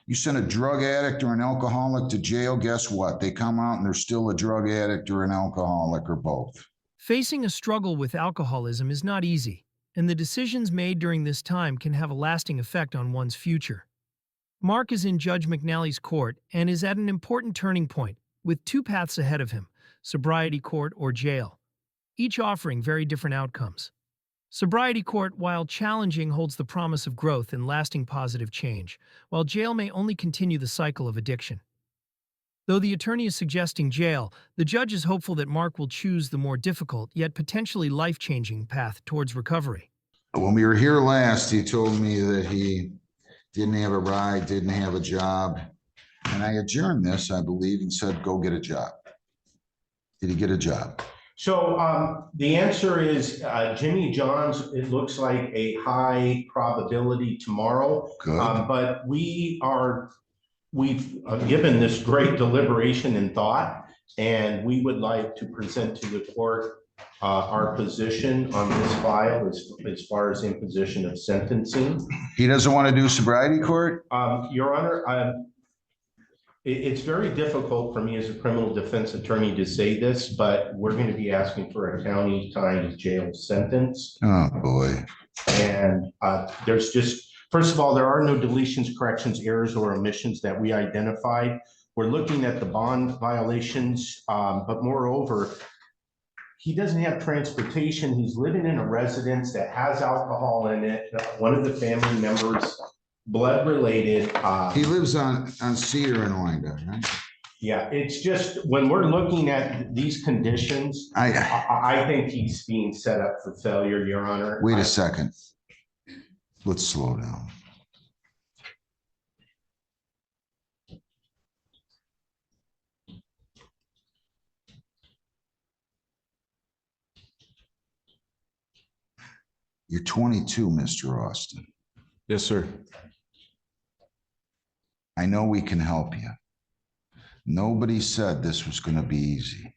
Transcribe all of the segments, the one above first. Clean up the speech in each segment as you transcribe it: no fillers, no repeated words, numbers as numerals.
You send a drug addict or an alcoholic to jail, guess what? They come out and they're still a drug addict or an alcoholic or both. Facing a struggle with alcoholism is not easy, and the decisions made during this time can have a lasting effect on one's future. Mark is in Judge McNally's court and is at an important turning point, with two paths ahead of him: sobriety court or jail, each offering very different outcomes. Sobriety court, while challenging, holds the promise of growth and lasting positive change, while jail may only continue the cycle of addiction. Though the attorney is suggesting jail, the judge is hopeful that Mark will choose the more difficult yet potentially life-changing path towards recovery. When we were here last, he told me that he didn't have a ride, didn't have a job. And I adjourned this, I believe, and said, go get a job. Did he get a job? So the answer is Jimmy John's, it looks like a high probability tomorrow. Good. But we've given this great deliberation and thought, and we would like to present to the court our position on this file as far as imposition of sentencing. He doesn't want to do sobriety court? Your Honor, it's very difficult for me as a criminal defense attorney to say this, but we're going to be asking for a county time jail sentence. Oh, boy. And there's just, first of all, there are no deletions, corrections, errors, or omissions that we identified. We're looking at the bond violations, but moreover, he doesn't have transportation. He's living in a residence that has alcohol in it. One of the family members, blood related. He lives on Cedar and Oinda, right? Yeah, it's just when we're looking at these conditions, I think he's being set up for failure, Your Honor. Wait a second. Let's slow down. You're 22, Mr. Austin. Yes, sir. I know we can help you. Nobody said this was going to be easy.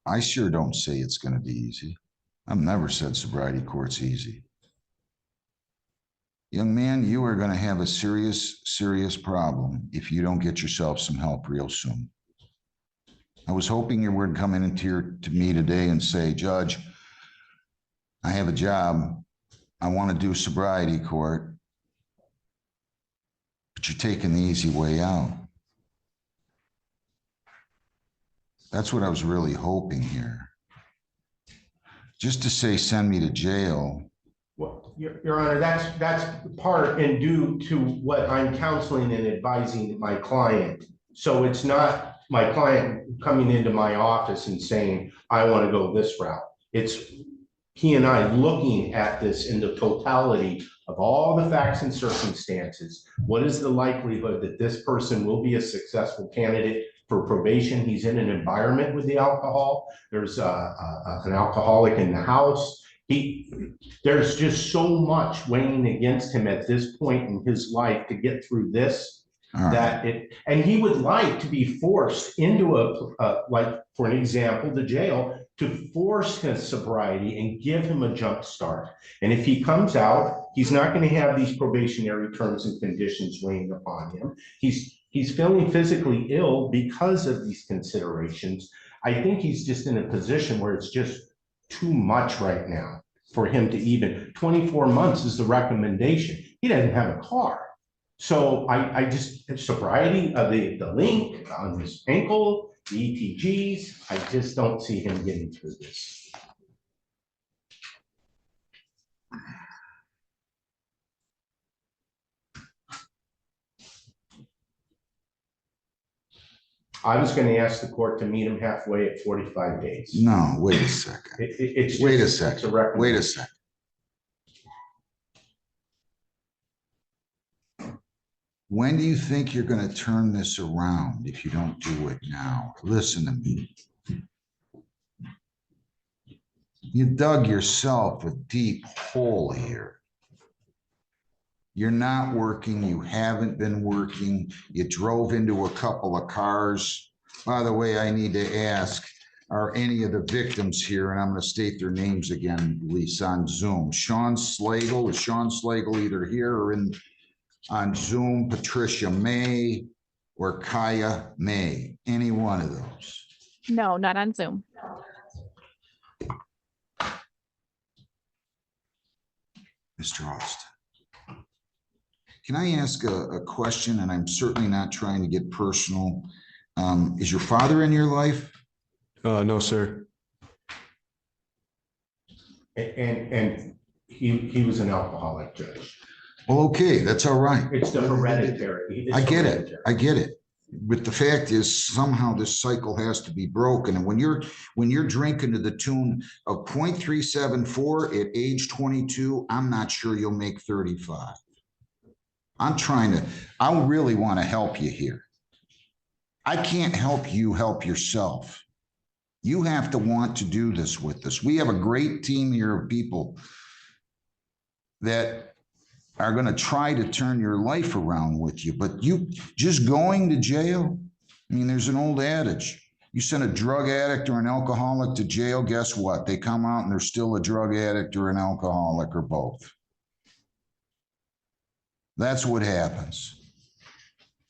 I sure don't say it's going to be easy. I've never said sobriety court's easy. Young man, you are going to have a serious, serious problem if you don't get yourself some help real soon. I was hoping you would come in to me today and say, Judge, I have a job. I want to do sobriety court, but you're taking the easy way out. That's what I was really hoping here. Just to say, send me to jail. Well, Your Honor, that's part and due to what I'm counseling and advising my client. So it's not my client coming into my office and saying, I want to go this route. It's he and I looking at this in the totality of all the facts and circumstances. What is the likelihood that this person will be a successful candidate for probation? He's in an environment with the alcohol. There's an alcoholic in the house. There's just so much weighing against him at this point in his life to get through this. And he would like to be forced into like, for an example, the jail, to force his sobriety and give him a jump start. And if he comes out, he's not going to have these probationary terms and conditions weighing upon him. He's feeling physically ill because of these considerations. I think he's just in a position where it's just too much right now for him to even, 24 months is the recommendation. He doesn't have a car. So I just, sobriety, the link on his ankle, the ETGs, I just don't see him getting through this. I was going to ask the court to meet him halfway at 45 days. No, wait a second. Wait a second. Wait a second. When do you think you're going to turn this around if you don't do it now? Listen to me. You dug yourself a deep hole here. You're not working. You haven't been working. You drove into a couple of cars. By the way, I need to ask, are any of the victims here, and I'm going to state their names again, Lisa, on Zoom. Sean Slagle, is Sean Slagle either here or on Zoom? Patricia May or Kaya May, any one of those? No, not on Zoom. Mr. Austin. Can I ask a question? And I'm certainly not trying to get personal. Is your father in your life? No, sir. And he was an alcoholic, Judge. Well, okay, that's all right. It's the hereditary. I get it. I get it. But the fact is somehow this cycle has to be broken. And when you're drinking to the tune of 0.374 at age 22, I'm not sure you'll make 35. I really want to help you here. I can't help you help yourself. You have to want to do this with us. We have a great team here of people that are going to try to turn your life around with you, but you just going to jail. I mean, there's an old adage. You send a drug addict or an alcoholic to jail, guess what? They come out and they're still a drug addict or an alcoholic or both. That's what happens.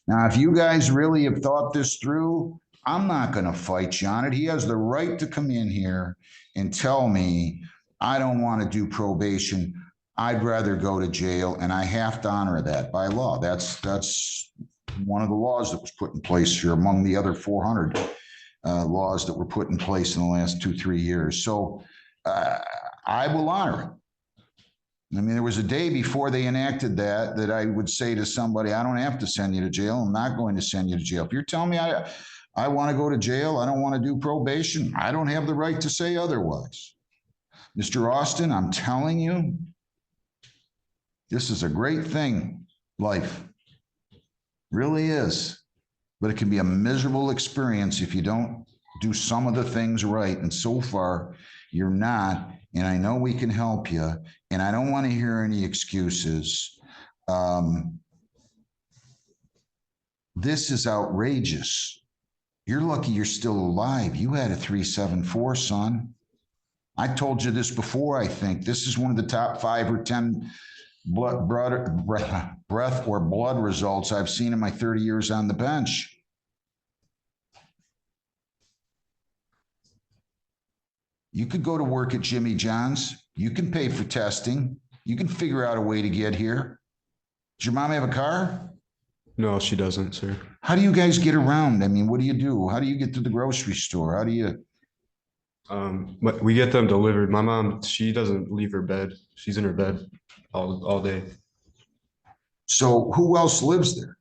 Now, if you guys really have thought this through, I'm not going to fight you on it. He has the right to come in here and tell me, I don't want to do probation. I'd rather go to jail, and I have to honor that by law. That's one of the laws that was put in place here among the other 400 laws that were put in place in the last 2-3 years. So I will honor it. I mean, there was a day before they enacted that I would say to somebody, I don't have to send you to jail. I'm not going to send you to jail. If you're telling me I want to go to jail, I don't want to do probation, I don't have the right to say otherwise. Mr. Austin, I'm telling you, this is a great thing, life. Really is. But it can be a miserable experience if you don't do some of the things right. And so far, you're not. And I know we can help you. And I don't want to hear any excuses. This is outrageous. You're lucky you're still alive. You had a 374, son. I told you this before, I think. This is one of the top 5 or 10 breath or blood results I've seen in my 30 years on the bench. You could go to work at Jimmy John's. You can pay for testing. You can figure out a way to get here. Does your mom have a car? No, she doesn't, sir. How do you guys get around? I mean, what do you do? How do you get to the grocery store? How do you? But we get them delivered. My mom, she doesn't leave her bed. She's in her bed all day. So who else lives there?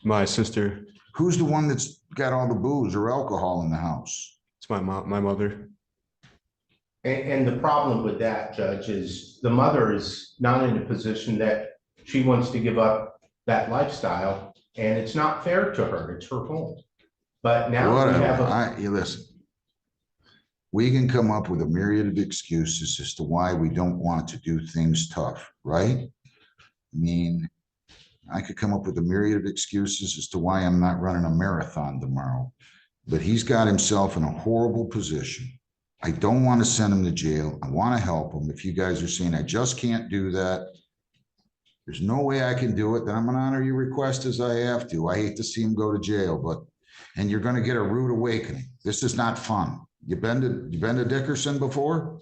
My sister. Who's the one that's got all the booze or alcohol in the house? It's my mom, my mother. And the problem with that, Judge, is the mother is not in a position that she wants to give up that lifestyle, and it's not fair to her. It's her home. But now we have you listen. We can come up with a myriad of excuses as to why we don't want to do things tough, right? I mean, I could come up with a myriad of excuses as to why I'm not running a marathon tomorrow, but he's got himself in a horrible position. I don't want to send him to jail. I want to help him. If you guys are saying I just can't do that, there's no way I can do it, then I'm going to honor your request as I have to. I hate to see him go to jail, and you're going to get a rude awakening. This is not fun. You been to Dickerson before?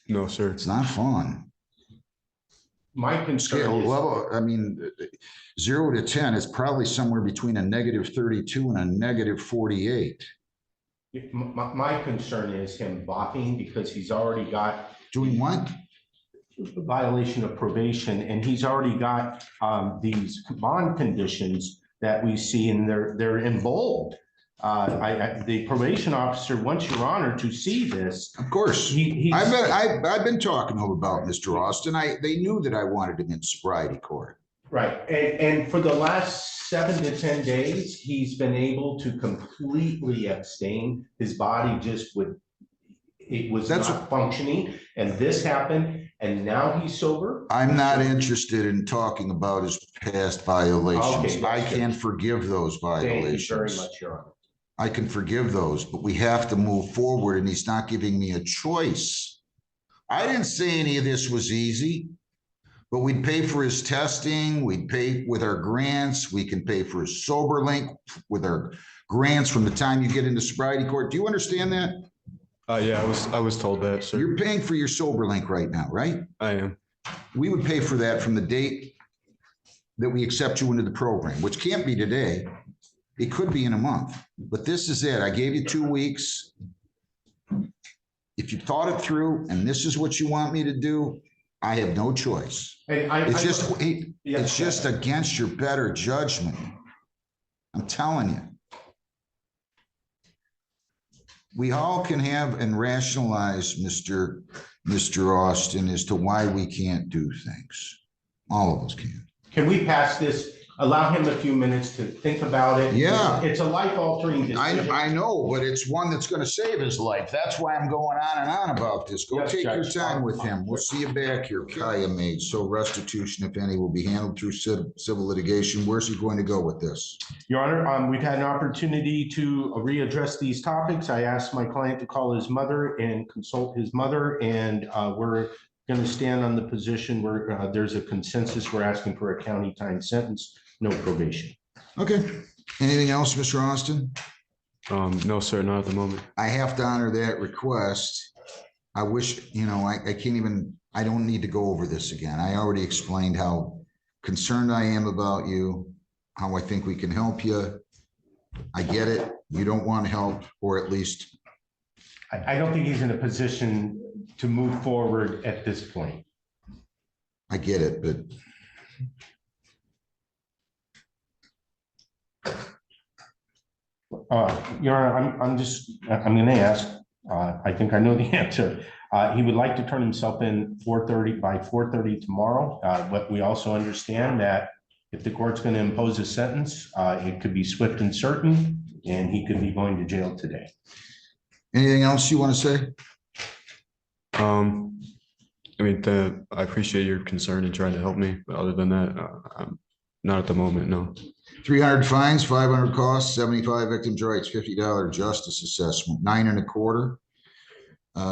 No, sir. It's not fun. my concern Scale is, level, I mean, 0 to 10 is probably somewhere between a -32 and a -48. my concern is him balking because he's already got Doing what? violation of probation, and he's already got these bond conditions that we see, and they're in bold. The probation officer wants Your Honor to see this. Of course. I've been talking to him about Mr. Austin. They knew that I wanted him in sobriety court. Right, and for the last 7 to 10 days, he's been able to completely abstain. His body just was not functioning, and this happened, and now he's sober. I'm not interested in talking about his past violations. Okay, I can't forgive those Thank you very violations. much, Your Honor. I can forgive those, but we have to move forward, and he's not giving me a choice. I didn't say any of this was easy, but we'd pay for his testing. We'd pay with our grants. We can pay for his sober link with our grants from the time you get into sobriety court. Do you understand that? Yeah, I was told that, sir. You're paying for your sober link right now, right? I am. We would pay for that from the date that we accept you into the program, which can't be today. It could be in a month, but this is it. I gave you 2 weeks. If you thought it through and this is what you want me to do, I have no choice. And It's just against your better judgment. I'm telling you. We all can have and rationalize, Mr. Austin, as to why we can't do things. All of us can. Can we pass this? Allow him a few minutes to think about it. Yeah. It's a life-altering decision. I know, but it's one that's going to save his life. That's why I'm going on and on about this. Go Yes, take your Judge. time with him. We'll see you back here. Kaya made. So restitution, if any, will be handled through civil litigation. Where's he going to go with this? Your Honor, we've had an opportunity to readdress these topics. I asked my client to call his mother and consult his mother, and we're going to stand on the position where there's a consensus. We're asking for a county time sentence, no probation. Okay. Anything else, Mr. Austin? No, sir, not at the moment. I have to honor that request. I wish, I can't even, I don't need to go over this again. I already explained how concerned I am about you, how I think we can help you. I get it. You don't want help, or at least. I don't think he's in a position to move forward at this point. I get it, but. Your Honor, I'm going to ask, I think I know the answer. He would like to turn himself in by 4:30 tomorrow. But we also understand that if the court's going to impose a sentence, it could be swift and certain, and he could be going to jail today. Anything else you want to say? I mean, I appreciate your concern and trying to help me, but other than that, I'm not at the moment, no. 300 fines, 500 costs, 75 victims' rights, $50 justice assessment, 9 1/4.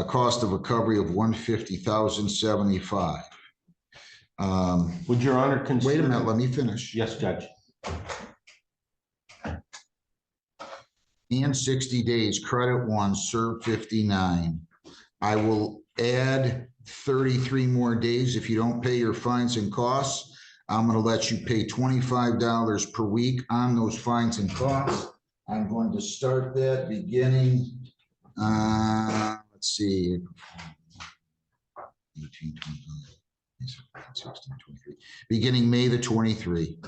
Cost of recovery of $150,075. Would Your Honor consider? Wait a minute, let me finish. Yes, Judge. And 60 days, credit 1, serve 59. I will add 33 more days if you don't pay your fines and costs. I'm going to let you pay $25 per week on those fines and costs. I'm going to start that beginning, let's see, 18, 25, 16, 23, beginning May the 23.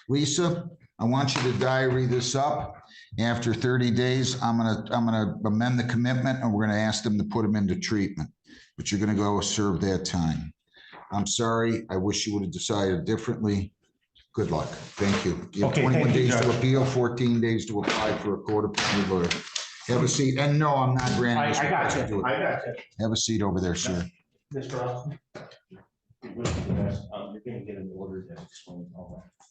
Lisa, I want you to diary this up. After 30 days, I'm gonna amend the commitment, and we're gonna ask them to put them into treatment. But you're gonna go serve that time. I'm sorry. I wish you would have decided differently. Good luck. Thank you. You have Okay, 21 thank you, days to Judge. appeal, 14 days to apply for a court-appointed lawyer. Have a seat. And no, I'm not granting this I got request to do you. it. I got you. Have a seat over there, sir. Mr. Austin. You're going to get an order that explains all that.